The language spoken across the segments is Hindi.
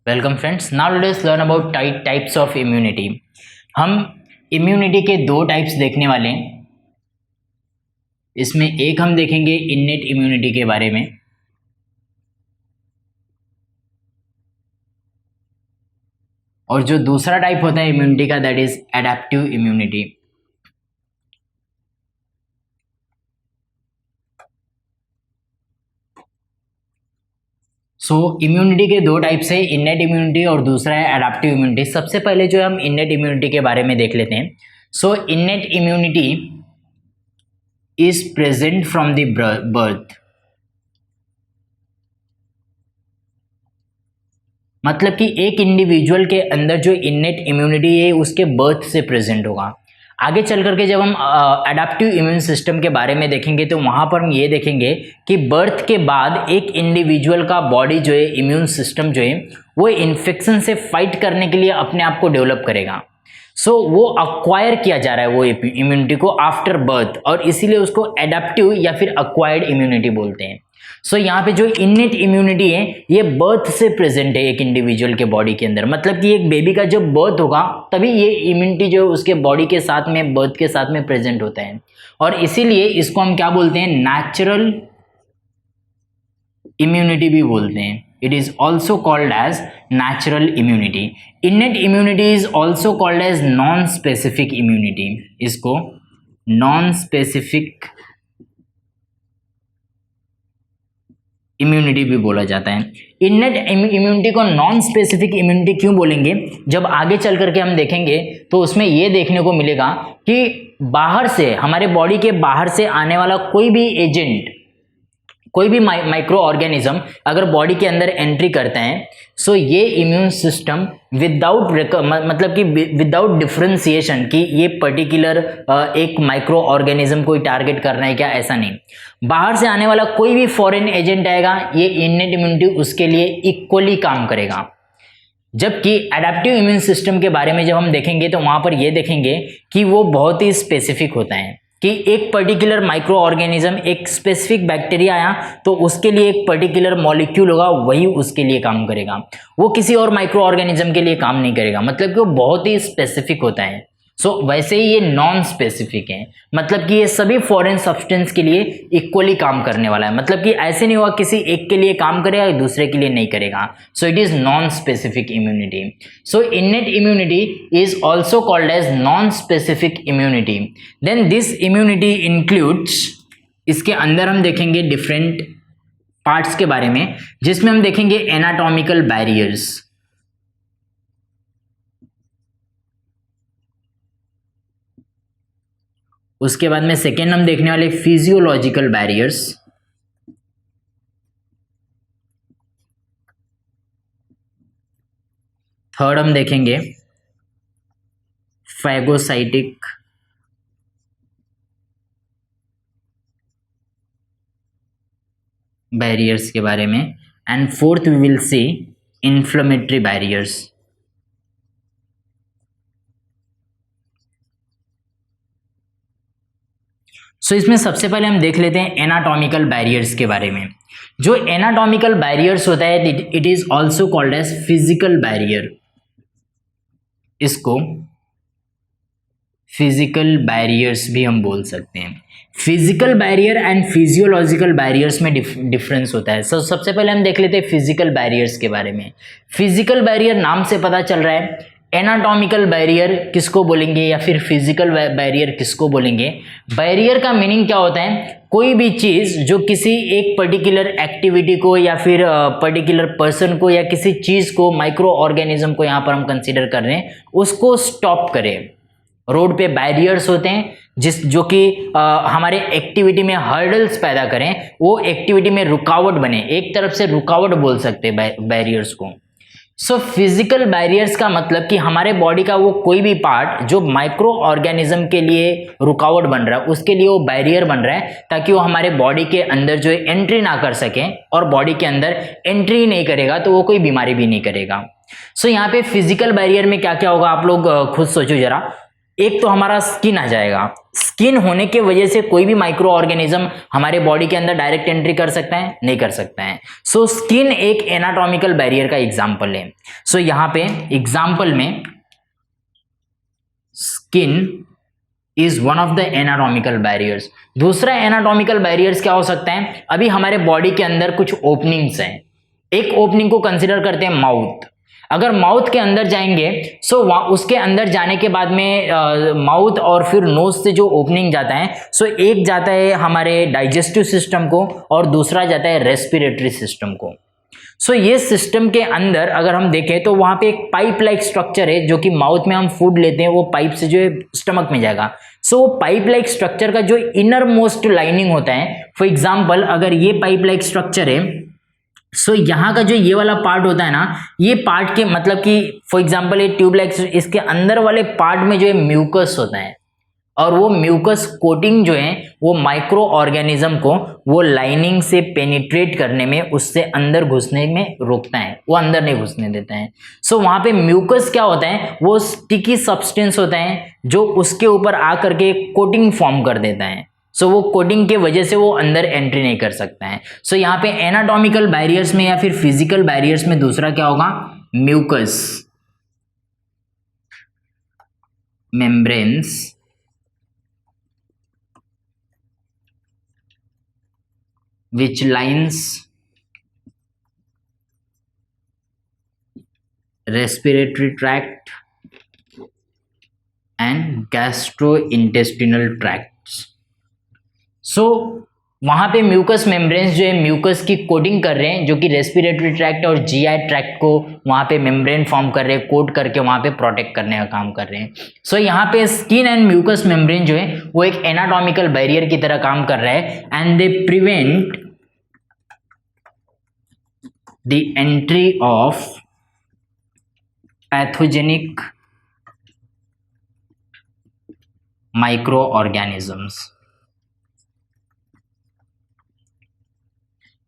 Welcome friends, now let us learn about types of immunity. हम इम्यूनिटी के दो टाइप्स देखने वाले हैं। इसमें एक हम देखेंगे इन्नेट इम्यूनिटी के बारे में, और जो दूसरा टाइप होता है इम्यूनिटी का, that is adaptive immunity. Immunity के दो टाइप्स है, इन्नेट इम्यूनिटी और दूसरा है एडेप्टिव इम्यूनिटी। सबसे पहले जो हम इन्नेट इम्यूनिटी के बारे में देख लेते हैं। Innate immunity is present from the birth. मतलब कि एक इंडिविजुअल के अंदर जो इन्नेट इम्यूनिटी है उसके बर्थ से प्रेजेंट होगा। आगे चल करके जब हम एडेप्टिव इम्यून सिस्टम के बारे में देखेंगे तो वहाँ पर हम ये देखेंगे कि बर्थ के बाद एक इंडिविजुअल का बॉडी जो है, इम्यून सिस्टम जो है, वो इन्फेक्शन से फाइट करने के लिए अपने आप को डेवलप करेगा। वो अक्वायर किया जा रहा है वो इम्यूनिटी को आफ्टर बर्थ, और इसीलिए उसको एडेप्टिव या फिर अक्वायर्ड इम्यूनिटी बोलते हैं। यहाँ पे जो इन्नेट इम्यूनिटी है ये बर्थ से प्रेजेंट है एक इंडिविजुअल के बॉडी के अंदर। मतलब कि एक बेबी का जब बर्थ होगा तभी ये इम्यूनिटी जो उसके बॉडी के साथ में, बर्थ के साथ में प्रेजेंट होता है, और इसीलिए इसको हम क्या बोलते हैं, नेचुरल इम्यूनिटी भी बोलते हैं। It is also called as natural immunity. Innate immunity is also called as non specific immunity. इसको नॉन स्पेसिफिक इम्यूनिटी भी बोला जाता है। इन्नेट इम्यूनिटी को नॉन स्पेसिफिक इम्यूनिटी क्यों बोलेंगे, जब आगे चल करके हम देखेंगे तो उसमें ये देखने को मिलेगा कि बाहर से, हमारे बॉडी के बाहर से आने वाला कोई भी एजेंट, कोई भी माइक्रो ऑर्गेनिज्म अगर बॉडी के अंदर एंट्री करते हैं, ये इम्यून सिस्टम मतलब कि विदाउट डिफ्रेंसिएशन कि ये पर्टिकुलर एक माइक्रो ऑर्गेनिज्म को टारगेट करना है क्या, ऐसा नहीं। बाहर से आने वाला कोई भी फॉरेन एजेंट आएगा, ये इन्नेट इम्यूनिटी उसके लिए इक्वली काम करेगा। जबकि एडेप्टिव इम्यून सिस्टम के बारे में जब हम देखेंगे तो वहां पर ये देखेंगे कि वो बहुत ही स्पेसिफिक होता है कि एक पर्टिकुलर माइक्रो ऑर्गेनिज्म, एक स्पेसिफिक बैक्टीरिया आया तो उसके लिए एक पर्टिकुलर मॉलिक्यूल होगा, वही उसके लिए काम करेगा, वो किसी और माइक्रो ऑर्गेनिज्म के लिए काम नहीं करेगा। मतलब कि वो बहुत ही स्पेसिफिक होता है। वैसे ही ये नॉन स्पेसिफिक है, मतलब कि ये सभी फॉरेन सब्सटेंस के लिए इक्वली काम करने वाला है। मतलब कि ऐसे नहीं हुआ किसी एक के लिए काम करेगा दूसरे के लिए नहीं करेगा। It is non specific immunity. Innate immunity is also called as non specific immunity. Then this immunity includes, इसके अंदर हम देखेंगे डिफरेंट पार्ट्स के बारे में, जिसमें हम देखेंगे एनाटॉमिकल बैरियर्स, उसके बाद में सेकेंड हम देखने वाले फिजियोलॉजिकल बैरियर्स, थर्ड हम देखेंगे फैगोसाइटिक बैरियर्स के बारे में, and fourth we will see inflammatory barriers. इसमें सबसे पहले हम देख लेते हैं एनाटॉमिकल बैरियर्स के बारे में। जो एनाटॉमिकल बैरियर्स होता है it is also called as physical barrier. इसको फिजिकल बैरियर्स भी हम बोल सकते हैं। Physical barrier and physiological barriers में डिफरेंस होता है। सबसे पहले हम देख लेते हैं फिजिकल बैरियर्स के बारे में। फिजिकल बैरियर नाम से पता चल रहा है, एनाटॉमिकल बैरियर किसको बोलेंगे या फिर फिजिकल बैरियर किसको बोलेंगे। बैरियर का मीनिंग क्या होता है, कोई भी चीज जो किसी एक पर्टिकुलर एक्टिविटी को या फिर पर्टिकुलर पर्सन को या किसी चीज को, माइक्रो ऑर्गेनिज्म को यहाँ पर हम कंसीडर कर रहे हैं, उसको स्टॉप करे। रोड पे बैरियर्स होते हैं जो कि हमारे एक्टिविटी में हर्डल्स पैदा करें, वो एक्टिविटी में रुकावट बने, एक तरफ से रुकावट बोल सकते हैं बैरियर्स को। फिजिकल बैरियर्स का मतलब कि हमारे बॉडी का वो कोई भी पार्ट जो माइक्रो ऑर्गेनिज्म के लिए रुकावट बन रहा है, उसके लिए वो बैरियर बन रहा है, ताकि वो हमारे बॉडी के अंदर जो है एंट्री ना कर सके, और बॉडी के अंदर एंट्री नहीं करेगा तो वो कोई बीमारी भी नहीं करेगा। यहाँ पे फिजिकल बैरियर में क्या क्या होगा आप लोग खुद सोचो जरा। एक तो हमारा स्किन आ जाएगा। स्किन होने के वजह से कोई भी माइक्रो ऑर्गेनिज्म हमारे बॉडी के अंदर डायरेक्ट एंट्री कर सकता है, नहीं कर सकता है। सो स्किन एक एनाटॉमिकल बैरियर का एग्जाम्पल है। सो यहाँ पे एग्जाम्पल में skin is one of the anatomical barriers. दूसरा एनाटॉमिकल बैरियर्स क्या हो सकता है? अभी हमारे बॉडी के अंदर कुछ ओपनिंग्स हैं। एक ओपनिंग को कंसिडर करते हैं माउथ। अगर माउथ के अंदर जाएंगे सो उसके अंदर जाने के बाद में माउथ और फिर नोज से जो ओपनिंग जाता है, सो एक जाता है हमारे डाइजेस्टिव सिस्टम को और दूसरा जाता है रेस्पिरेटरी सिस्टम को। सो ये सिस्टम के अंदर अगर हम देखें तो वहां पे एक पाइप लाइक स्ट्रक्चर है, जो कि माउथ में हम फूड लेते हैं वो पाइप से जो है स्टमक में जाएगा। सो वो पाइप लाइक स्ट्रक्चर का जो इनर मोस्ट लाइनिंग होता है, फॉर एग्जाम्पल अगर ये पाइप लाइक स्ट्रक्चर है, सो यहाँ का जो ये वाला पार्ट होता है ना, ये पार्ट के मतलब कि फॉर एग्जाम्पल ये ट्यूब लाइक, इसके अंदर वाले पार्ट में जो है म्यूकस होता है और वो म्यूकस कोटिंग जो है वो माइक्रो ऑर्गेनिज्म को वो लाइनिंग से पेनिट्रेट करने में, उससे अंदर घुसने में रोकता है, वो अंदर नहीं घुसने देता है। सो वहाँ पे म्यूकस क्या होता है? वो स्टिकी सब्सटेंस होता है जो उसके ऊपर आकर के कोटिंग फॉर्म कर देता है। सो वो कोटिंग के वजह से वो अंदर एंट्री नहीं कर सकता है। सो यहाँ पे एनाटॉमिकल बैरियर्स में या फिर फिजिकल बैरियर्स में दूसरा क्या होगा? Mucus membranes which lines respiratory tract and gastrointestinal tracts। So वहां पे म्यूकस मेम्ब्रेन्स जो है म्यूकस की कोटिंग कर रहे हैं, जो कि रेस्पिरेटरी ट्रैक्ट और जीआई ट्रैक्ट को वहां पे मेम्ब्रेन फॉर्म कर रहे हैं, कोट करके वहां पे प्रोटेक्ट करने का काम कर रहे हैं। सो यहाँ पे स्किन एंड म्यूकस मेम्ब्रेन जो है वो एक एनाटॉमिकल बैरियर की तरह काम कर रहा है and they prevent the entry of pathogenic micro organisms.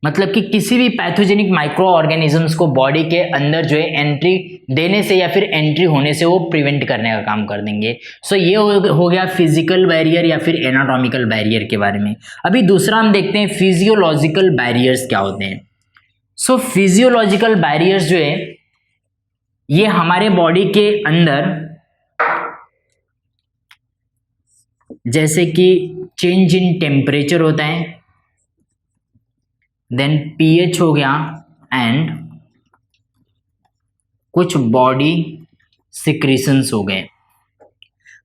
मतलब कि किसी भी पैथोजेनिक माइक्रो ऑर्गेनिजम्स को बॉडी के अंदर जो है एंट्री देने से या फिर एंट्री होने से वो प्रिवेंट करने का काम कर देंगे। सो ये हो गया फिजिकल बैरियर या फिर एनाटॉमिकल बैरियर के बारे में। अभी दूसरा हम देखते हैं फिजियोलॉजिकल बैरियर्स क्या होते हैं। सो फिजियोलॉजिकल बैरियर्स जो है ये हमारे बॉडी के अंदर जैसे कि चेंज इन टेम्परेचर होता है, देन पीएच हो गया एंड कुछ बॉडी सिक्रीशंस हो गए।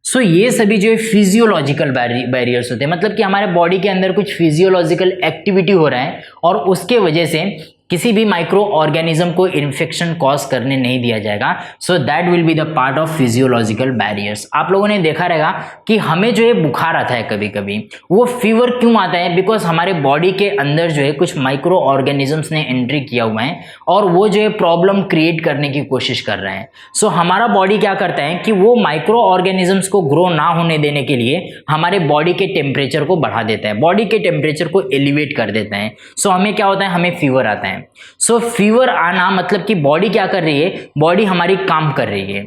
सो ये सभी जो है फिजियोलॉजिकल बैरियर्स होते हैं। मतलब कि हमारे बॉडी के अंदर कुछ फिजियोलॉजिकल एक्टिविटी हो रहा है और उसके वजह से किसी भी माइक्रो ऑर्गेनिज्म को इन्फेक्शन कॉज करने नहीं दिया जाएगा। So that will be the part of physiological barriers. आप लोगों ने देखा रहेगा कि हमें जो है बुखार आता है कभी कभी, वो फीवर क्यों आता है? बिकॉज हमारे बॉडी के अंदर जो है कुछ माइक्रो ऑर्गेनिजम्स ने एंट्री किया हुआ है और वो जो है प्रॉब्लम क्रिएट करने की कोशिश कर रहे हैं। सो हमारा बॉडी क्या करता है कि वो माइक्रो ऑर्गेनिजम्स को ग्रो ना होने देने के लिए हमारे बॉडी के टेम्परेचर को बढ़ा देता है, बॉडी के टेम्परेचर को एलिवेट कर देता है। सो हमें क्या होता है? हमें फीवर आता है। सो फीवर आना मतलब कि बॉडी क्या कर रही है? बॉडी हमारी काम कर रही है,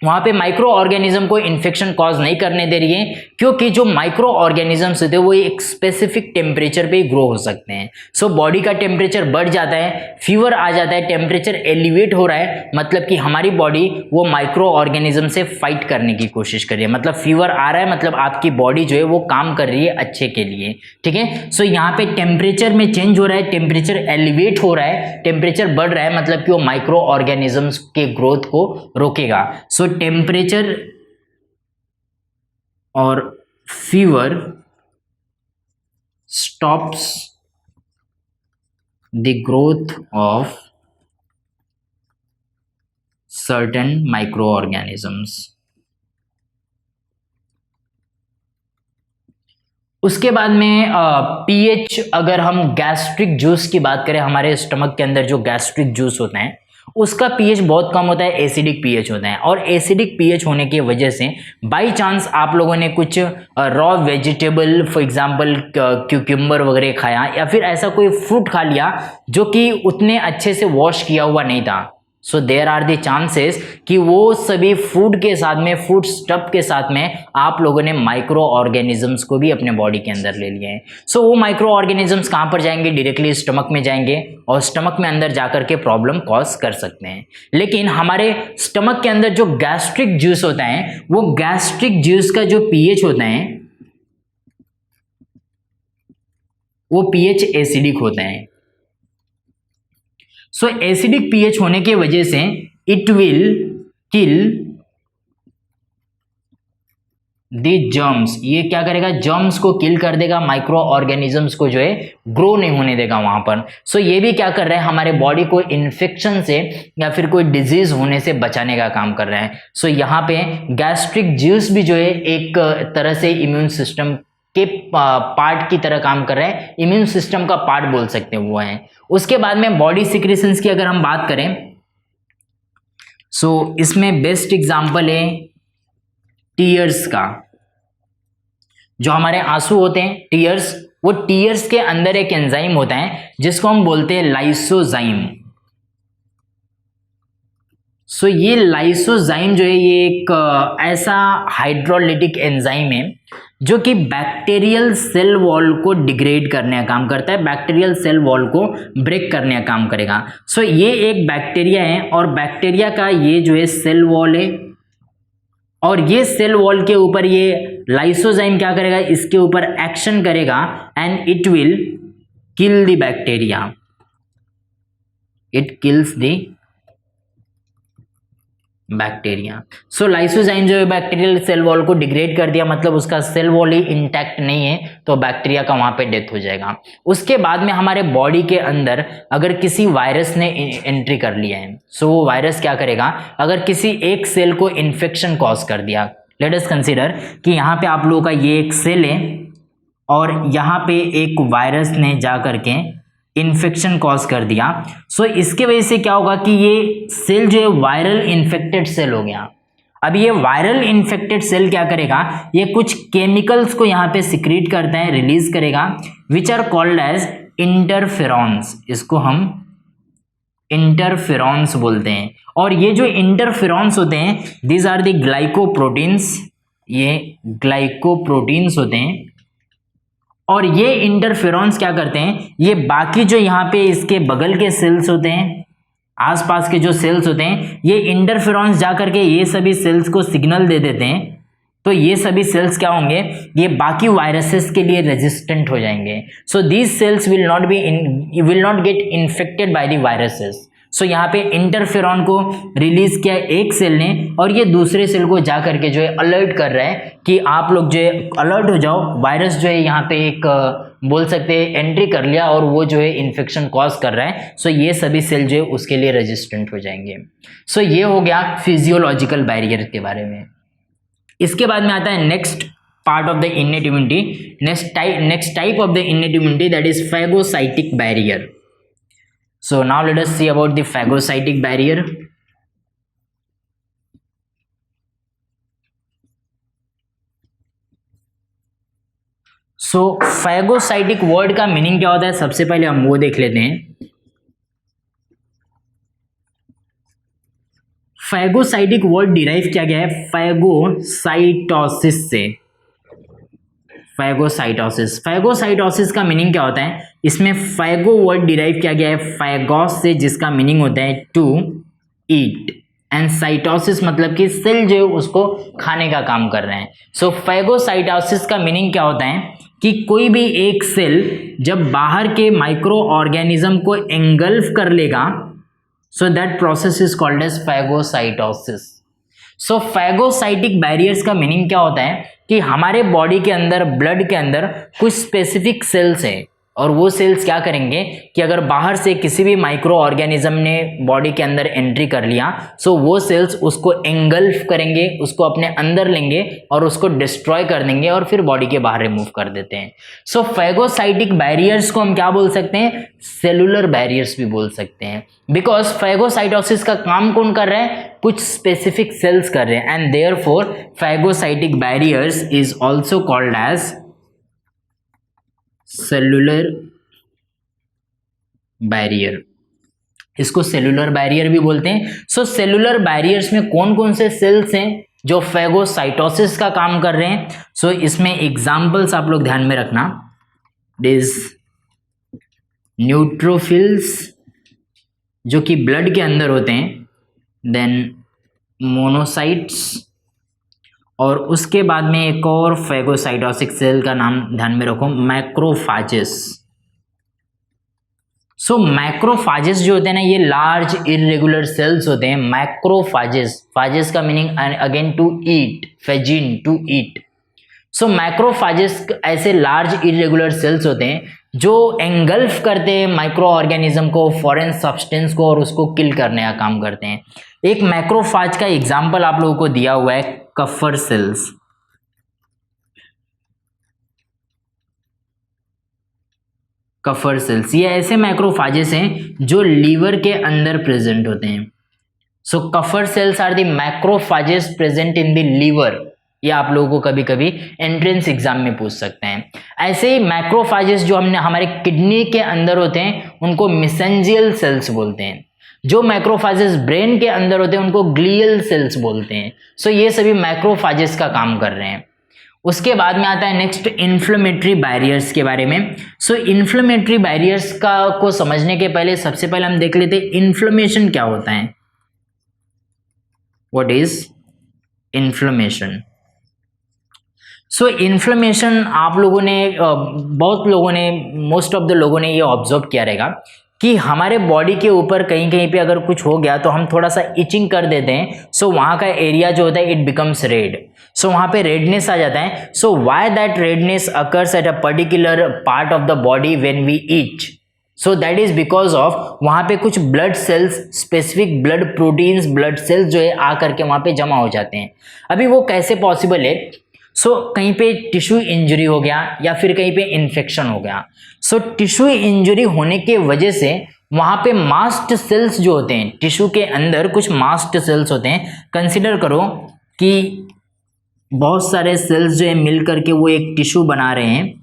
वहां पे माइक्रो ऑर्गेनिज्म को इन्फेक्शन कॉज नहीं करने दे रही है, क्योंकि जो माइक्रो ऑर्गेनिजम्स होते हैं वो एक स्पेसिफिक टेम्परेचर पे ही ग्रो हो सकते हैं। सो बॉडी का टेम्परेचर बढ़ जाता है, फीवर आ जाता है, टेम्परेचर एलिवेट हो रहा है, मतलब कि हमारी बॉडी वो माइक्रो ऑर्गेनिज्म से फाइट करने की कोशिश कर रही है। मतलब फीवर आ रहा है मतलब आपकी बॉडी जो है वो काम कर रही है अच्छे के लिए, ठीक है। सो यहाँ पे टेम्परेचर में चेंज हो रहा है, टेम्परेचर एलिवेट हो रहा है, टेम्परेचर बढ़ रहा है, मतलब कि वो माइक्रो ऑर्गेनिजम्स के ग्रोथ को रोकेगा। सो टेम्परेचर और fever stops the growth of certain micro organisms. उसके बाद में पीएच, अगर हम गैस्ट्रिक जूस की बात करें, हमारे स्टमक के अंदर जो गैस्ट्रिक जूस होता है उसका पीएच बहुत कम होता है, एसिडिक पीएच होता है। और एसिडिक पीएच होने की वजह से बाय चांस आप लोगों ने कुछ raw vegetable for example cucumber वगैरह खाया या फिर ऐसा कोई फ्रूट खा लिया जो कि उतने अच्छे से वॉश किया हुआ नहीं था, so there are the chances कि वो सभी फूड के साथ में, फूड स्टफ के साथ में आप लोगों ने माइक्रो ऑर्गेनिजम्स को भी अपने बॉडी के अंदर ले लिए हैं। सो वो माइक्रो ऑर्गेनिजम्स कहाँ पर जाएंगे? डायरेक्टली स्टमक में जाएंगे और स्टमक में अंदर जाकर के प्रॉब्लम कॉज कर सकते हैं। लेकिन हमारे स्टमक के अंदर जो गैस्ट्रिक जूस होता है, वो गैस्ट्रिक जूस का जो पीएच होता है वो पीएच एसिडिक होता है। सो एसिडिक पीएच होने की वजह से it will kill the germs, ये क्या करेगा? जर्म्स को किल कर देगा, माइक्रो ऑर्गेनिजम्स को जो है ग्रो नहीं होने देगा वहां पर। सो ये भी क्या कर रहा है? हमारे बॉडी को इन्फेक्शन से या फिर कोई डिजीज होने से बचाने का काम कर रहा है। सो यहाँ पे गैस्ट्रिक जूस भी जो है एक तरह से इम्यून सिस्टम के पार्ट की तरह काम कर रहे हैं, इम्यून सिस्टम का पार्ट बोल सकते हैं वो है। उसके बाद में बॉडी सिक्रेशंस की अगर हम बात करें, सो इसमें बेस्ट एग्जांपल है टीयर्स का। जो हमारे आंसू होते हैं टीयर्स, वो टीयर्स के अंदर एक एंजाइम होता है जिसको हम बोलते हैं लाइसोजाइम। सो ये लाइसोजाइम जो है ये एक ऐसा हाइड्रोलिटिक एंजाइम है जो कि बैक्टीरियल सेल वॉल को डिग्रेड करने का काम करता है, बैक्टीरियल सेल वॉल को ब्रेक करने का काम करेगा। सो ये एक बैक्टीरिया है और बैक्टीरिया का ये जो है सेल वॉल है और ये सेल वॉल के ऊपर ये लाइसोजाइम क्या करेगा? इसके ऊपर एक्शन करेगा and it will kill the bacteria, it kills the bacteria. So lysozyme जो है बैक्टीरियल सेल वॉल को डिग्रेड कर दिया, मतलब उसका सेल वॉल ही इंटैक्ट नहीं है तो बैक्टीरिया का वहां पे डेथ हो जाएगा। उसके बाद में हमारे बॉडी के अंदर अगर किसी वायरस ने एंट्री कर लिया है, सो वो वायरस क्या करेगा? अगर किसी एक सेल को इन्फेक्शन कॉज कर दिया, लेट अस कंसीडर कि यहाँ पे आप लोगों का ये एक सेल है और यहाँ पे एक वायरस ने जा करके इन्फेक्शन कॉज कर दिया। सो इसके वजह से क्या होगा कि ये सेल जो है वायरल इन्फेक्टेड सेल हो गया। अब ये वायरल इन्फेक्टेड सेल क्या करेगा? ये कुछ केमिकल्स को यहाँ पे सिक्रीट करता है, रिलीज करेगा, which are called as interferons. इसको हम इंटरफेरॉन्स बोलते हैं। और ये जो इंटरफेरॉन्स होते हैं, दीज आर द ग्लाइकोप्रोटीन्स, ये ग्लाइकोप्रोटीन्स होते हैं। और ये इंटरफेरॉन्स क्या करते हैं? ये बाकी जो यहाँ पे इसके बगल के सेल्स होते हैं, आसपास के जो सेल्स होते हैं, ये इंटरफेरॉन्स जा करके ये सभी सेल्स को सिग्नल दे देते हैं। तो ये सभी सेल्स क्या होंगे? ये बाकी वायरसेस के लिए रेजिस्टेंट हो जाएंगे। So these cells will not get infected by the viruses. So यहाँ पे इंटरफेरॉन को रिलीज किया एक सेल ने और ये दूसरे सेल को जा करके जो है अलर्ट कर रहा है कि आप लोग जो है अलर्ट हो जाओ, वायरस जो है यहाँ पे एक बोल सकते हैं एंट्री कर लिया और वो जो है इन्फेक्शन कॉज कर रहा है। सो ये सभी सेल जो है उसके लिए रेजिस्टेंट हो जाएंगे। सो ये हो गया फिजियोलॉजिकल बैरियर के बारे में। इसके बाद में आता है next part of the innate immunity, next type of the innate immunity, that is phagocytic barrier. So now let us see about the phagocytic barrier. So phagocytic word का मीनिंग क्या होता है? सबसे पहले हम वो देख लेते हैं। फैगोसाइटिक वर्ड डिराइव किया गया है फैगोसाइटोसिस से। फैगोसाइटोसिस, फैगोसाइटोसिस का मीनिंग क्या होता है? इसमें फैगो वर्ड डिराइव किया गया है फैगोस से, जिसका मीनिंग होता है टू ईट, एंड साइटोसिस मतलब कि सेल जो है उसको खाने का काम कर रहे हैं। सो फैगोसाइटोसिस का मीनिंग क्या होता है कि कोई भी एक सेल जब बाहर के माइक्रो ऑर्गेनिज्म को एंगल्फ कर लेगा, so that process is called as phagocytosis. So phagocytic barriers का मीनिंग क्या होता है कि हमारे बॉडी के अंदर, ब्लड के अंदर कुछ स्पेसिफिक सेल्स है और वो सेल्स क्या करेंगे कि अगर बाहर से किसी भी माइक्रो ऑर्गेनिज्म ने बॉडी के अंदर एंट्री कर लिया, सो वो सेल्स उसको एंगल्फ करेंगे, उसको अपने अंदर लेंगे और उसको डिस्ट्रॉय कर देंगे और फिर बॉडी के बाहर रिमूव कर देते हैं। सो फैगोसाइटिक बैरियर्स को हम क्या बोल सकते हैं? सेलुलर बैरियर्स भी बोल सकते हैं, बिकॉज फैगोसाइटोसिस का काम कौन कर रहा है? कुछ स्पेसिफिक सेल्स कर रहे हैं, and therefore phagocytic barriers is also called as cellular barrier। इसको सेलुलर बैरियर भी बोलते हैं। सो सेलुलर बैरियर्स में कौन कौन से सेल्स हैं जो फेगोसाइटोसिस का काम कर रहे हैं? सो इसमें एग्जाम्पल्स आप लोग ध्यान में रखना, दिस न्यूट्रोफिल्स जो कि ब्लड के अंदर होते हैं, देन मोनोसाइट्स, और उसके बाद में एक और फेगोसाइटोसिक सेल का नाम ध्यान में रखो, मैक्रोफाजेस। सो मैक्रोफाजेस जो होते हैं ना, ये लार्ज इरेगुलर सेल्स होते हैं। मैक्रोफाजेस, फाजेस का meaning again to eat, phagein to eat. So macrophages ऐसे लार्ज इरेगुलर सेल्स होते हैं जो एंगल्फ करते हैं माइक्रो ऑर्गेनिज्म को, फॉरेन सब्सटेंस को, और उसको किल करने का काम करते हैं। एक मैक्रोफाज का एग्जाम्पल आप लोगों को दिया हुआ है, कफर सेल्स। कफर सेल्स ये ऐसे मैक्रोफाजेस हैं जो लीवर के अंदर प्रेजेंट होते हैं। So Kupffer cells are the macrophages present in the liver. ये आप लोगों को कभी कभी एंट्रेंस एग्जाम में पूछ सकते हैं। ऐसे ही मैक्रोफाजेस जो हमने हमारे किडनी के अंदर होते हैं उनको मेसेंजियल सेल्स बोलते हैं। जो मैक्रोफाजेस ब्रेन के अंदर होते हैं उनको ग्लियल सेल्स बोलते हैं। सो ये सभी मैक्रोफाजेस का काम कर रहे हैं। उसके बाद में आता है नेक्स्ट इन्फ्लेमेटरी बैरियर्स के बारे में। सो इन्फ्लेमेटरी बैरियर्स को समझने के पहले सबसे पहले हम देख लेते हैं इन्फ्लेमेशन क्या होता है। What is inflammation? So inflammation आप लोगों ने बहुत लोगों ने, मोस्ट ऑफ द लोगों ने ये ऑब्जर्व किया रहेगा कि हमारे बॉडी के ऊपर कहीं कहीं पे अगर कुछ हो गया तो हम थोड़ा सा इचिंग कर देते हैं। सो वहाँ का एरिया जो होता है इट बिकम्स रेड। सो वहाँ पे रेडनेस आ जाता है। So why that redness occurs at a particular part of the body when we itch? So that is because of वहाँ पे कुछ blood cells, specific blood proteins, blood cells जो है आ करके वहाँ पे जमा हो जाते हैं। अभी वो कैसे पॉसिबल है? सो कहीं पे टिश्यू इंजरी हो गया या फिर कहीं पे इन्फेक्शन हो गया। सो टिश्यू इंजरी होने के वजह से वहाँ पे मास्ट सेल्स जो होते हैं, टिश्यू के अंदर कुछ मास्ट सेल्स होते हैं। कंसिडर करो कि बहुत सारे सेल्स जो है मिल करके वो एक टिश्यू बना रहे हैं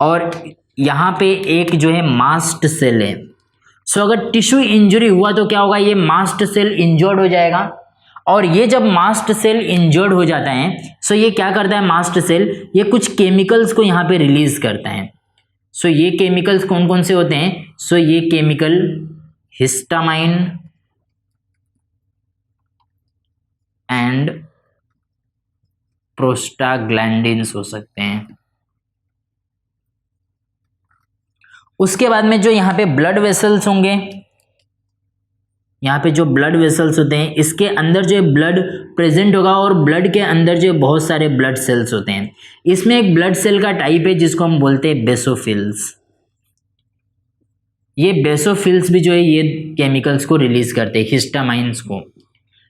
और यहाँ पे एक जो है मास्ट सेल है। सो अगर टिश्यू इंजरी हुआ तो क्या होगा? ये मास्ट सेल इंजर्ड हो जाएगा। और ये जब मास्ट सेल इंजर्ड हो जाता है, सो ये क्या करता है मास्ट सेल? ये कुछ केमिकल्स को यहाँ पे रिलीज करता है। सो ये केमिकल्स कौन कौन से होते हैं? सो ये केमिकल हिस्टामाइन एंड प्रोस्टाग्लैंडिन्स हो सकते हैं। उसके बाद में जो यहाँ पे ब्लड वेसल्स होंगे, यहाँ पे जो ब्लड वेसल्स होते हैं इसके अंदर जो ब्लड प्रेजेंट होगा और ब्लड के अंदर जो बहुत सारे ब्लड सेल्स होते हैं। इसमें एक ब्लड सेल का टाइप है जिसको हम बोलते हैं बेसोफिल्स। ये बेसोफिल्स भी जो है ये केमिकल्स को रिलीज करते हैं, हिस्टामाइंस को।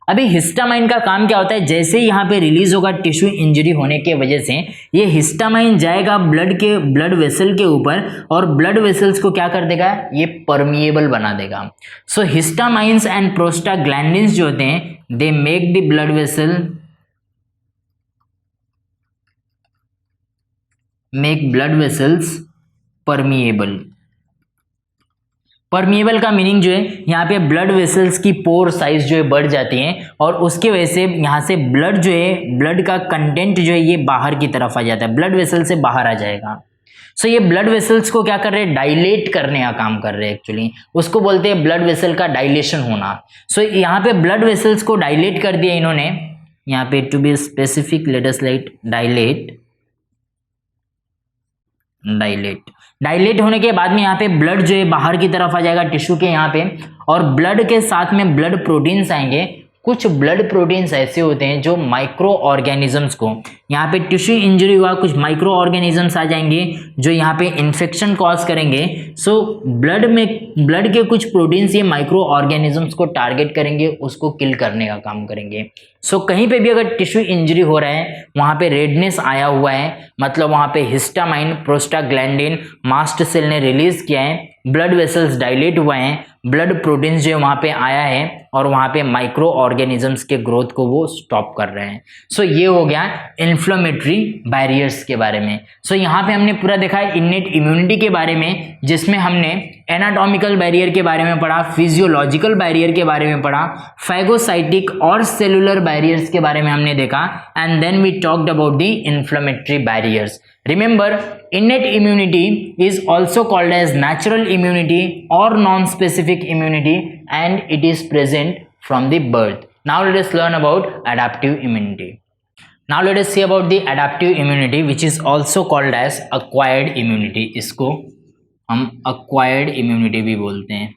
अभी हिस्टामाइन का काम क्या होता है? जैसे ही यहाँ पे रिलीज होगा टिश्यू इंजरी होने के वजह से, ये हिस्टामाइन जाएगा ब्लड वेसल के ऊपर और ब्लड वेसल्स को क्या कर देगा? ये परमिएबल बना देगा। सो हिस्टामाइंस एंड प्रोस्टाग्लैंडिन्स जो होते हैं they make the blood vessels permeable. Permeable का मीनिंग जो है यहाँ पे ब्लड वेसल्स की पोर साइज जो है बढ़ जाती है और उसके वजह से यहाँ से ब्लड जो है, ब्लड का कंटेंट जो है ये बाहर की तरफ आ जाता है, ब्लड वेसल से बाहर आ जाएगा। सो ये ब्लड वेसल्स को क्या कर रहे हैं? डायलेट करने का काम कर रहे हैं। एक्चुअली उसको बोलते हैं ब्लड वेसल का डायलेशन होना। सो यहाँ पे ब्लड वेसल्स को डायलेट कर दिया इन्होंने, यहाँ पे to be specific let us write dilate होने के बाद में यहाँ पे ब्लड जो है बाहर की तरफ आ जाएगा टिश्यू के यहाँ पे, और ब्लड के साथ में ब्लड प्रोटीन्स आएंगे। कुछ ब्लड प्रोटीन्स ऐसे होते हैं जो माइक्रो ऑर्गेनिजम्स को, यहाँ पे टिश्यू इंजरी हुआ, कुछ माइक्रो ऑर्गेनिजम्स आ जाएंगे जो यहाँ पे इन्फेक्शन कॉज करेंगे। सो ब्लड के कुछ प्रोटीन्स ये माइक्रो ऑर्गेनिजम्स को टारगेट करेंगे, उसको किल करने का काम करेंगे। सो कहीं पे भी अगर टिश्यू इंजरी हो रहा है, वहाँ पे रेडनेस आया हुआ है, मतलब वहाँ पे हिस्टामाइन, प्रोस्टाग्लैंडिन, मास्ट सेल ने रिलीज किया है, ब्लड वेसल्स डायलेट हुए हैं, ब्लड प्रोटीन्स जो वहाँ पे आया है और वहाँ पे माइक्रो ऑर्गेनिजम्स के ग्रोथ को वो स्टॉप कर रहे हैं। सो ये हो गया इन्फ्लेमेटरी बैरियर्स के बारे में। सो यहाँ पे हमने पूरा देखा है इन्नेट इम्यूनिटी के बारे में, जिसमें हमने एनाटॉमिकल बैरियर के बारे में पढ़ा, फिजियोलॉजिकल बैरियर के बारे में पढ़ा, फैगोसाइटिक और सेलुलर बैरियर्स के बारे में हमने देखा, and then we talked about the inflammatory barriers. Remember, innate immunity is also called as natural immunity or non-specific immunity, and it is present from the birth. Now let us learn about adaptive immunity. Now let us see about the adaptive immunity, which is also called as acquired immunity. इसको हम acquired immunity भी बोलते हैं।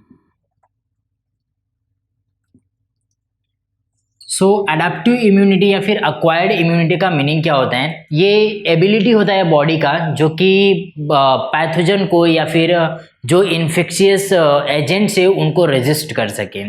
सो एडाप्टिव इम्यूनिटी या फिर अक्वायर्ड इम्यूनिटी का मीनिंग क्या होता है? ये एबिलिटी होता है बॉडी का जो कि पैथोजन को या फिर जो इन्फेक्शियस एजेंट्स है उनको रेजिस्ट कर सके।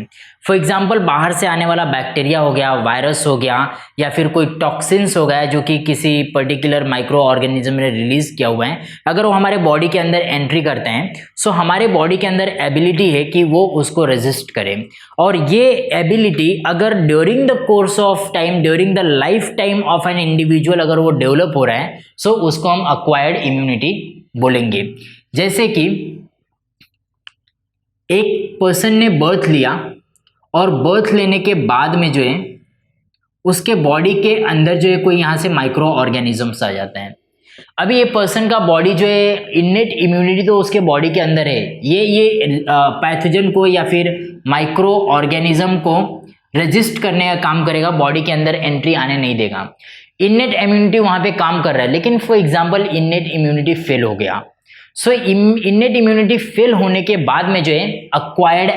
फॉर एग्जांपल बाहर से आने वाला बैक्टीरिया हो गया, वायरस हो गया, या फिर कोई टॉक्सिन्स हो गया जो कि किसी पर्टिकुलर माइक्रो ऑर्गेनिज्म ने रिलीज किया हुआ है, अगर वो हमारे बॉडी के अंदर एंट्री करते हैं, सो हमारे बॉडी के अंदर एबिलिटी है कि वो उसको रेजिस्ट करे। और ये एबिलिटी अगर during the course of time, during the life time of an individual अगर वो डेवलप हो रहा है, सो उसको हम अक्वायर्ड इम्यूनिटी बोलेंगे। जैसे कि एक पर्सन ने बर्थ लिया और बर्थ लेने के बाद में जो है उसके बॉडी के अंदर जो है कोई यहाँ से माइक्रो ऑर्गेनिजम्स आ जाते हैं। अभी ये पर्सन का बॉडी जो है इन्नेट इम्यूनिटी तो उसके बॉडी के अंदर है, ये पैथोजन को या फिर माइक्रो ऑर्गेनिज्म को रेजिस्ट करने का काम करेगा, बॉडी के अंदर एंट्री आने नहीं देगा। इन्नेट इम्यूनिटी वहाँ पे काम कर रहा है, लेकिन for example innate immunity fail हो गया। सो इन्नेट इम्यूनिटी फेल होने के बाद में जो है अक्वायर्ड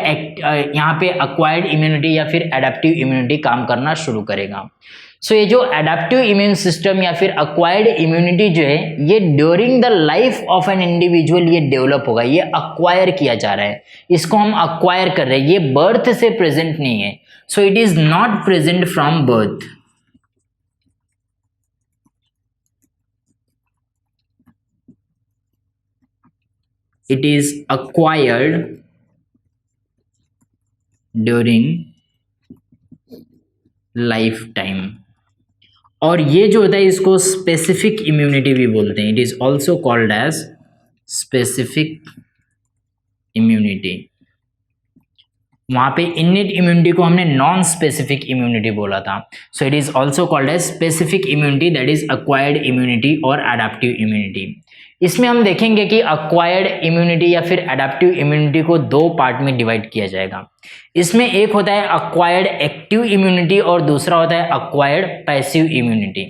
यहाँ पे अक्वायर्ड इम्यूनिटी या फिर एडेप्टिव इम्यूनिटी काम करना शुरू करेगा। सो ये जो एडेप्टिव इम्यून सिस्टम या फिर अक्वायर्ड इम्यूनिटी जो है ये during the life of an individual ये डेवलप होगा, ये अक्वायर किया जा रहा है, इसको हम अक्वायर कर रहे हैं, ये बर्थ से प्रेजेंट नहीं है। सो it is not present from birth. It is acquired during lifetime। और ये जो होता है इसको स्पेसिफिक इम्यूनिटी भी बोलते हैं। It is also called as specific immunity. वहाँ पे इन्नेट इम्यूनिटी को हमने नॉन स्पेसिफिक इम्यूनिटी बोला था। So it is also called as specific immunity, that is acquired immunity और एडेप्टिव इम्यूनिटी। इसमें हम देखेंगे कि अक्वायर्ड इम्यूनिटी या फिर एडेप्टिव इम्यूनिटी को दो पार्ट में डिवाइड किया जाएगा। इसमें एक होता है अक्वायर्ड एक्टिव इम्यूनिटी और दूसरा होता है acquired passive immunity.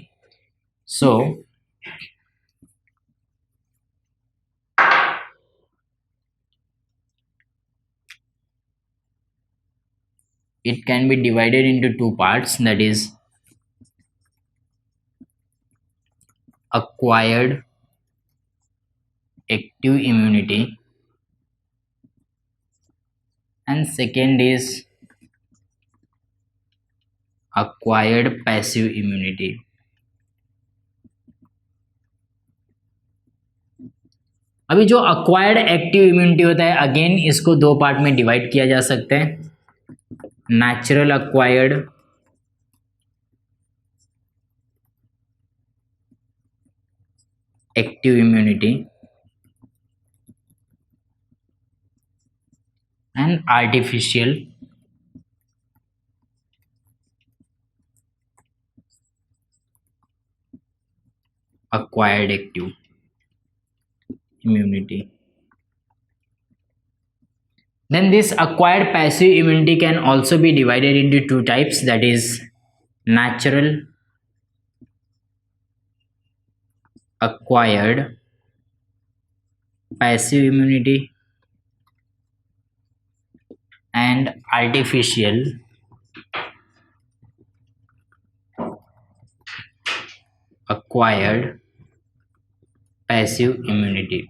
So it can be divided into two parts, that is acquired active immunity and second is acquired passive immunity। अभी जो acquired active immunity होता है अगेन इसको दो पार्ट में डिवाइड किया जा सकता है, natural acquired active immunity and artificial acquired active immunity। Then this acquired passive immunity can also be divided into two types, that is natural acquired passive immunity and artificial acquired passive immunity।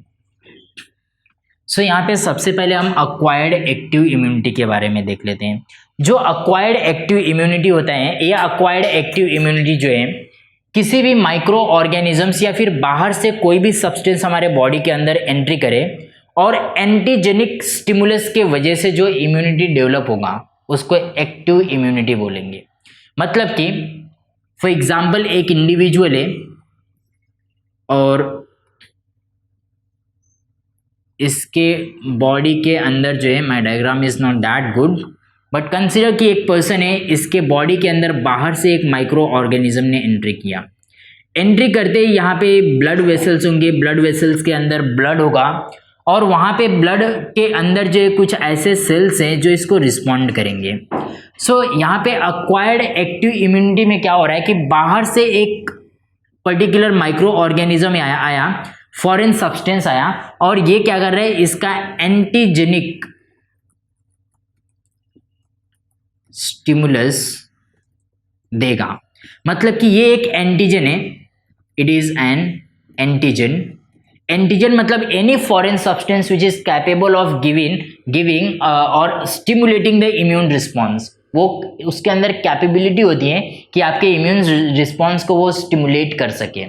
सो यहाँ पे सबसे पहले हम अक्वायर्ड एक्टिव इम्यूनिटी के बारे में देख लेते हैं। जो अक्वायर्ड एक्टिव इम्यूनिटी होता है, ये अक्वायर्ड एक्टिव इम्यूनिटी जो है किसी भी माइक्रो ऑर्गेनिजम्स या फिर बाहर से कोई भी सब्सटेंस हमारे बॉडी के अंदर एंट्री करे और एंटीजेनिक स्टिमुलस के वजह से जो इम्यूनिटी डेवलप होगा उसको एक्टिव इम्यूनिटी बोलेंगे। मतलब कि फॉर एग्जाम्पल एक इंडिविजुअल है और इसके बॉडी के अंदर जो है, my diagram is not that good but consider कि एक पर्सन है, इसके बॉडी के अंदर बाहर से एक माइक्रो ऑर्गेनिज्म ने एंट्री किया। एंट्री करते ही यहाँ पे ब्लड वेसल्स होंगे, ब्लड वेसल्स के अंदर ब्लड होगा और वहाँ पे ब्लड के अंदर जो कुछ ऐसे सेल्स हैं जो इसको रिस्पॉन्ड करेंगे। सो यहाँ पे अक्वायर्ड एक्टिव इम्यूनिटी में क्या हो रहा है कि बाहर से एक पर्टिकुलर माइक्रो ऑर्गेनिज्म आया, फॉरेन सब्सटेंस आया और ये क्या कर रहा है, इसका एंटीजेनिक स्टिमुलस देगा। मतलब कि ये एक एंटीजन है, it is an antigen. Antigen मतलब any foreign substance which is capable of giving और स्टिमुलेटिंग द इम्यून रिस्पॉन्स। वो उसके अंदर कैपेबिलिटी होती है कि आपके इम्यून रिस्पॉन्स को वो स्टिमुलेट कर सके।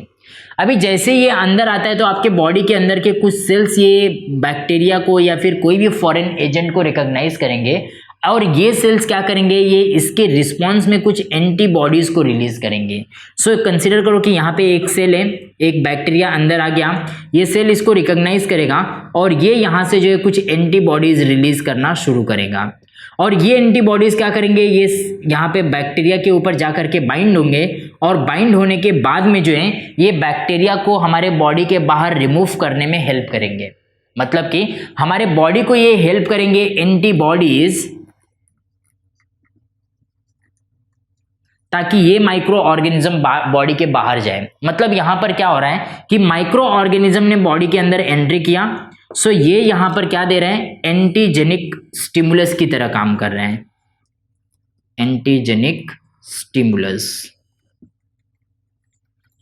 अभी जैसे ये अंदर आता है तो आपके बॉडी के अंदर के कुछ सेल्स ये बैक्टीरिया को या फिर कोई भी फॉरेन एजेंट को रिकॉग्नाइज करेंगे और ये सेल्स क्या करेंगे, ये इसके रिस्पॉन्स में कुछ एंटीबॉडीज को रिलीज करेंगे। सो कंसीडर करो कि यहाँ पे एक सेल है, एक बैक्टीरिया अंदर आ गया, ये सेल इसको रिकॉग्नाइज करेगा और ये यहाँ से जो है कुछ एंटीबॉडीज रिलीज करना शुरू करेगा और ये एंटीबॉडीज क्या करेंगे, ये यहाँ पे बैक्टीरिया के ऊपर जा करके बाइंड होंगे और बाइंड होने के बाद में जो है ये बैक्टीरिया को हमारे बॉडी के बाहर रिमूव करने में हेल्प करेंगे। मतलब कि हमारे बॉडी को ये हेल्प करेंगे एंटीबॉडीज, ताकि ये माइक्रो ऑर्गेनिज्म बॉडी के बाहर जाए। मतलब यहां पर क्या हो रहा है कि माइक्रो ऑर्गेनिज्म ने बॉडी के अंदर एंट्री किया, सो ये यहां पर क्या दे रहे हैं, एंटीजेनिक स्टिमुलस की तरह काम कर रहे हैं, एंटीजेनिक स्टिमुलस।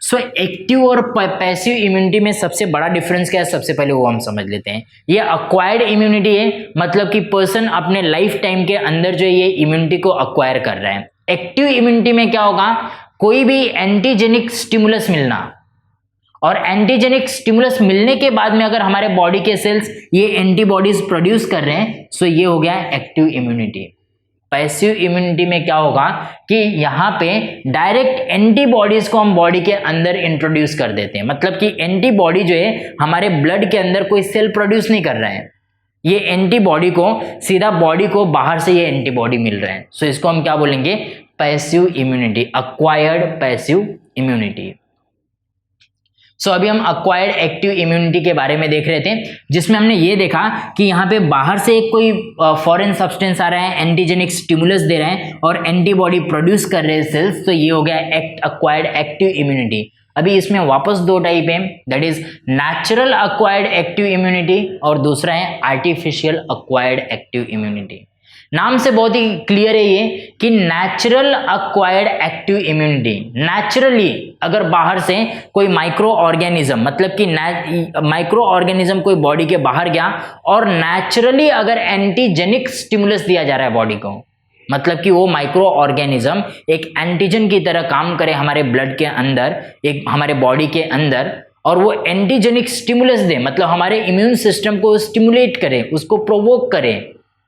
सो एक्टिव और पैसिव इम्यूनिटी में सबसे बड़ा डिफरेंस क्या है, सबसे पहले वो हम समझ लेते हैं। ये अक्वायर्ड इम्यूनिटी है, मतलब कि पर्सन अपने लाइफ टाइम के अंदर जो ये इम्यूनिटी को अक्वायर कर रहा है। एक्टिव इम्यूनिटी में क्या होगा, कोई भी एंटीजेनिक स्टिमुलस मिलना और एंटीजेनिक स्टिमुलस मिलने के बाद में अगर हमारे बॉडी के सेल्स ये एंटीबॉडीज प्रोड्यूस कर रहे हैं, सो ये हो गया एक्टिव इम्यूनिटी। पैसिव इम्यूनिटी में क्या होगा कि यहाँ पे डायरेक्ट एंटीबॉडीज को हम बॉडी के अंदर इंट्रोड्यूस कर देते हैं। मतलब कि एंटीबॉडी जो है हमारे ब्लड के अंदर कोई सेल प्रोड्यूस नहीं कर रहा है, ये एंटीबॉडी को सीधा बॉडी को बाहर से ये एंटीबॉडी मिल रहे हैं। सो इसको हम क्या बोलेंगे, passive immunity, acquired passive immunity. So अभी हम अक्वायर्ड एक्टिव इम्यूनिटी के बारे में देख रहे थे, जिसमें हमने ये देखा कि यहाँ पे बाहर से एक कोई फॉरेन सब्सटेंस आ रहा है, एंटीजेनिक स्टिमुलस दे रहे हैं और एंटीबॉडी प्रोड्यूस कर रहे हैं सेल्स, तो ये हो गया अक्वायर्ड एक्टिव इम्यूनिटी। अभी इसमें वापस दो टाइप है, that is natural acquired active immunity और दूसरा है आर्टिफिशियल अक्वायर्ड एक्टिव इम्यूनिटी। नाम से बहुत ही क्लियर है ये कि natural acquired active immunity, naturally अगर बाहर से कोई माइक्रो ऑर्गेनिज्म, मतलब कि माइक्रो ऑर्गेनिज्म कोई बॉडी के बाहर गया और नेचुरली अगर एंटीजेनिक स्टिमुलस दिया जा रहा है बॉडी को, मतलब कि वो माइक्रो ऑर्गेनिज्म एक एंटीजन की तरह काम करे हमारे ब्लड के अंदर, एक हमारे बॉडी के अंदर, और वो एंटीजेनिक स्टिमुलस दे, मतलब हमारे इम्यून सिस्टम को स्टिमुलेट करे, उसको प्रोवोक करे।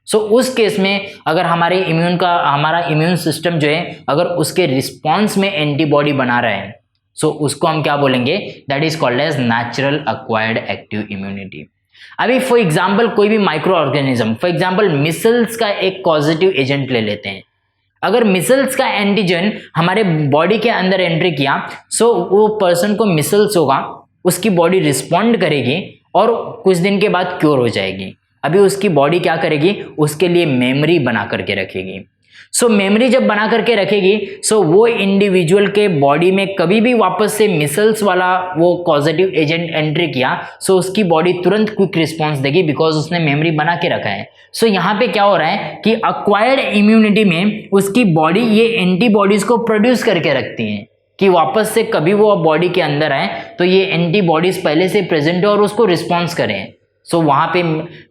सो उस केस में अगर हमारे हमारा इम्यून सिस्टम जो है अगर उसके रिस्पॉन्स में एंटीबॉडी बना रहा है, सो उसको हम क्या बोलेंगे, that is called as natural acquired active immunity. अभी फॉर एग्जाम्पल कोई भी microorganism, for example measles का एक पॉजिटिव एजेंट ले लेते हैं। अगर मिसल्स का एंटीजन हमारे बॉडी के अंदर एंट्री किया, सो वो पर्सन को मिसल्स होगा, उसकी बॉडी रिस्पॉन्ड करेगी और कुछ दिन के बाद क्योर हो जाएगी। अभी उसकी बॉडी क्या करेगी, उसके लिए मेमोरी बना करके रखेगी। सो मेमोरी जब बना करके रखेगी, सो वो इंडिविजुअल के बॉडी में कभी भी वापस से मिसल्स वाला वो पॉजिटिव एजेंट एंट्री किया, सो उसकी बॉडी तुरंत क्विक रिस्पॉन्स देगी, बिकॉज उसने मेमोरी बना के रखा है। सो यहाँ पे क्या हो रहा है कि अक्वायर्ड इम्यूनिटी में उसकी बॉडी ये एंटीबॉडीज को प्रोड्यूस करके रखती है कि वापस से कभी वो बॉडी के अंदर आए तो ये एंटीबॉडीज पहले से प्रेजेंट है और उसको रिस्पॉन्स करें। सो वहाँ पे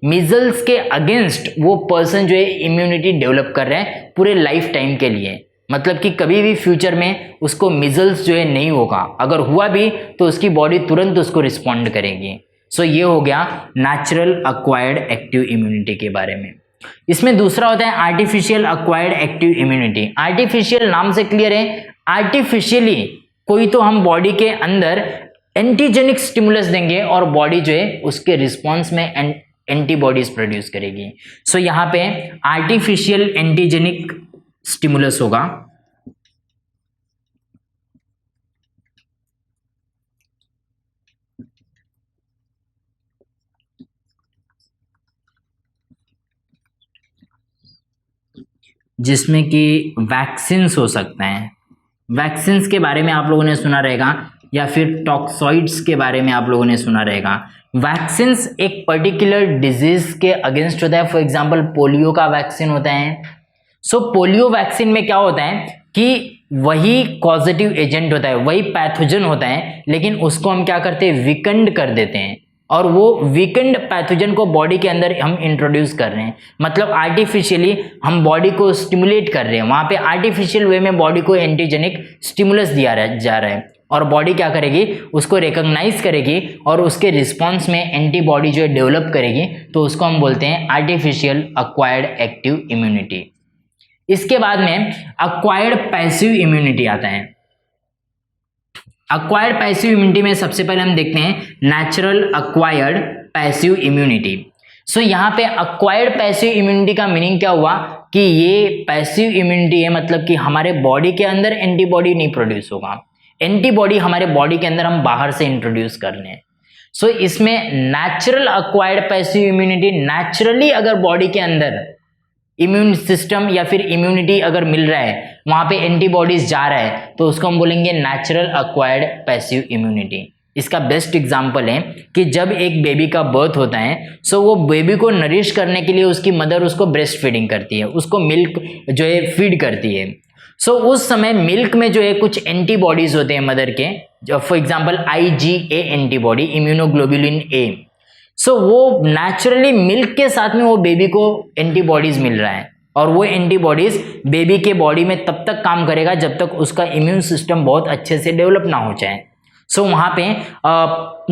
मीजल्स के अगेंस्ट वो पर्सन जो है इम्यूनिटी डेवलप कर रहे हैं पूरे लाइफ टाइम के लिए, मतलब कि कभी भी फ्यूचर में उसको मीजल्स जो है नहीं होगा, अगर हुआ भी तो उसकी बॉडी तुरंत उसको रिस्पॉन्ड करेगी। सो ये हो गया नेचुरल अक्वायर्ड एक्टिव इम्यूनिटी के बारे में। इसमें दूसरा होता है artificial acquired active immunity. Artificial नाम से क्लियर है, आर्टिफिशियली कोई तो हम बॉडी के अंदर एंटीजेनिक स्टिमुलस देंगे और बॉडी जो है उसके रिस्पॉन्स में एंटीबॉडीज प्रोड्यूस करेगी। सो यहाँ पे आर्टिफिशियल एंटीजेनिक स्टिमुलस होगा, जिसमें कि वैक्सीन्स हो सकते हैं। वैक्सीन्स के बारे में आप लोगों ने सुना रहेगा, या फिर टॉक्सॉइड्स के बारे में आप लोगों ने सुना रहेगा। वैक्सीन्स एक पर्टिकुलर डिजीज के अगेंस्ट होता है, फॉर एग्जांपल पोलियो का वैक्सीन होता है। सो पोलियो वैक्सीन में क्या होता है कि वही कॉजेटिव एजेंट होता है, वही पैथोजन होता है, लेकिन उसको हम क्या करते हैं, वीकेंड कर देते हैं, और वो वीकेंड पैथोजन को बॉडी के अंदर हम इंट्रोड्यूस कर रहे हैं, मतलब आर्टिफिशियली हम बॉडी को स्टिमुलेट कर रहे हैं। वहाँ पे आर्टिफिशियल वे में बॉडी को एंटीजेनिक स्टिमुलस दिया जा रहा है, और बॉडी क्या करेगी, उसको रिकॉग्नाइज करेगी और उसके रिस्पॉन्स में एंटीबॉडी जो है डेवलप करेगी, तो उसको हम बोलते हैं आर्टिफिशियल अक्वायर्ड एक्टिव इम्यूनिटी। इसके बाद में अक्वायर्ड पैसिव इम्यूनिटी आता है। अक्वायर्ड पैसिव इम्यूनिटी में सबसे पहले हम देखते हैं नेचुरल अक्वायर्ड पैसिव इम्यूनिटी। सो यहाँ पे अक्वायर्ड पैसिव इम्यूनिटी का मीनिंग क्या हुआ कि ये पैसिव इम्यूनिटी है, मतलब कि हमारे बॉडी के अंदर एंटीबॉडी नहीं प्रोड्यूस होगा, एंटीबॉडी हमारे बॉडी के अंदर हम बाहर से इंट्रोड्यूस कर रहे हैं। सो इसमें natural acquired passive immunity, naturally अगर बॉडी के अंदर इम्यून सिस्टम या फिर इम्यूनिटी अगर मिल रहा है, वहां पे एंटीबॉडीज जा रहा है, तो उसको हम बोलेंगे नेचुरल अक्वायर्ड पैसिव इम्यूनिटी। इसका बेस्ट एग्जांपल है कि जब एक बेबी का बर्थ होता है, सो वो बेबी को नरिश करने के लिए उसकी मदर उसको ब्रेस्ट फीडिंग करती है, उसको मिल्क जो है फीड करती है। सो उस समय मिल्क में जो है कुछ एंटीबॉडीज होते हैं मदर के, for example IgA antibody, immunoglobulin A। सो वो नेचुरली मिल्क के साथ में वो बेबी को एंटीबॉडीज मिल रहा है, और वो एंटीबॉडीज बेबी के बॉडी में तब तक काम करेगा जब तक उसका इम्यून सिस्टम बहुत अच्छे से डेवलप ना हो जाए। सो वहाँ पे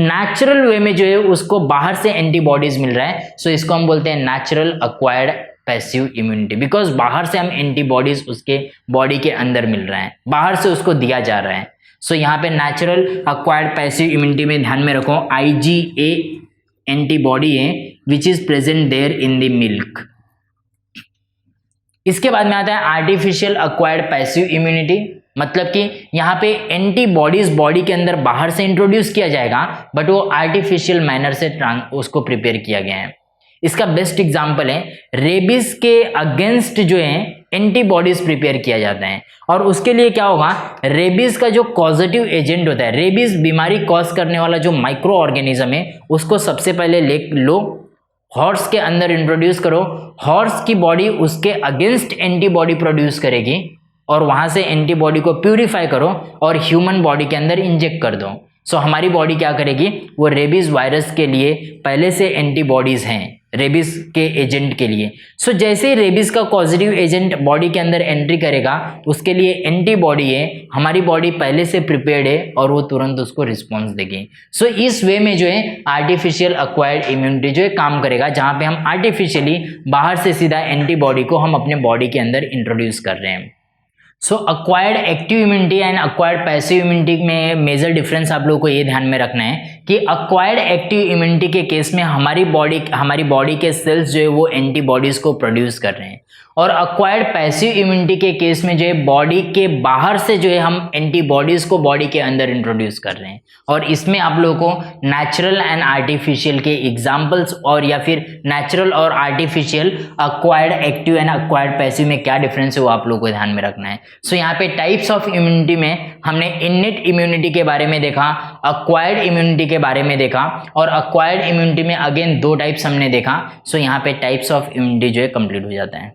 नेचुरल वे में जो है उसको बाहर से एंटीबॉडीज मिल रहा है, सो इसको हम बोलते हैं natural acquired passive immunity, because बाहर से हम एंटीबॉडीज उसके बॉडी के अंदर मिल रहा है, बाहर से उसको दिया जा रहा है। सो यहाँ पे नेचुरल अक्वायर्ड पैसिव इम्यूनिटी में ध्यान में रखो IgA एंटीबॉडी है which is present there in the milk. इसके बाद में आता है आर्टिफिशियल अक्वायर्ड पैसिव इम्यूनिटी, मतलब कि यहाँ पे एंटीबॉडीज बॉडी के अंदर बाहर से इंट्रोड्यूस किया जाएगा, बट वो आर्टिफिशियल मैनर से उसको प्रिपेयर किया गया है। इसका बेस्ट एग्जांपल है रेबीज के अगेंस्ट जो है एंटीबॉडीज प्रिपेयर किया जाता है, और उसके लिए क्या होगा, रेबीज का जो कॉजेटिव एजेंट होता है, रेबीज बीमारी कॉज करने वाला जो माइक्रो ऑर्गेनिज्म है, उसको सबसे पहले लो हॉर्स के अंदर इंट्रोड्यूस करो, हॉर्स की बॉडी उसके अगेंस्ट एंटीबॉडी प्रोड्यूस करेगी, और वहां से एंटीबॉडी को प्यूरिफाई करो और ह्यूमन बॉडी के अंदर इंजेक्ट कर दो। सो हमारी बॉडी क्या करेगी, वो रेबीज वायरस के लिए पहले से एंटीबॉडीज हैं, रेबीज के एजेंट के लिए। सो जैसे ही रेबीज का पॉजिटिव एजेंट बॉडी के अंदर एंट्री करेगा, उसके लिए एंटीबॉडी है, हमारी बॉडी पहले से प्रिपेयर्ड है और वो तुरंत उसको रिस्पॉन्स देगी। सो इस वे में जो है आर्टिफिशियल अक्वायर्ड इम्यूनिटी जो है काम करेगा, जहाँ पे हम आर्टिफिशियली बाहर से सीधा एंटीबॉडी को हम अपने बॉडी के अंदर इंट्रोड्यूस कर रहे हैं। So acquired active immunity and acquired passive immunity में मेजर डिफरेंस आप लोगों को ये ध्यान में रखना है कि अक्वायर्ड एक्टिव इम्यूनिटी के केस में हमारी बॉडी के सेल्स जो है वो एंटीबॉडीज को प्रोड्यूस कर रहे हैं, और अक्वायर्ड पैसिव इम्यूनिटी के केस में जो है बॉडी के बाहर से जो है हम एंटीबॉडीज को बॉडी के अंदर इंट्रोड्यूस कर रहे हैं। और इसमें आप लोगों को नेचुरल एंड आर्टिफिशियल के एग्जाम्पल्स और या फिर नेचुरल और artificial acquired active and acquired passive में क्या डिफरेंस है वो आप लोगों को ध्यान में रखना है। सो यहाँ पे टाइप्स ऑफ इम्यूनिटी में हमने इननेट इम्यूनिटी के बारे में देखा, अक्वायर्ड इम्यूनिटी के बारे में देखा, और अक्वायर्ड इम्यूनिटी में अगेन 2 टाइप्स हमने देखा। सो यहाँ पे टाइप्स ऑफ इम्यूनिटी जो है कंप्लीट हो जाता है।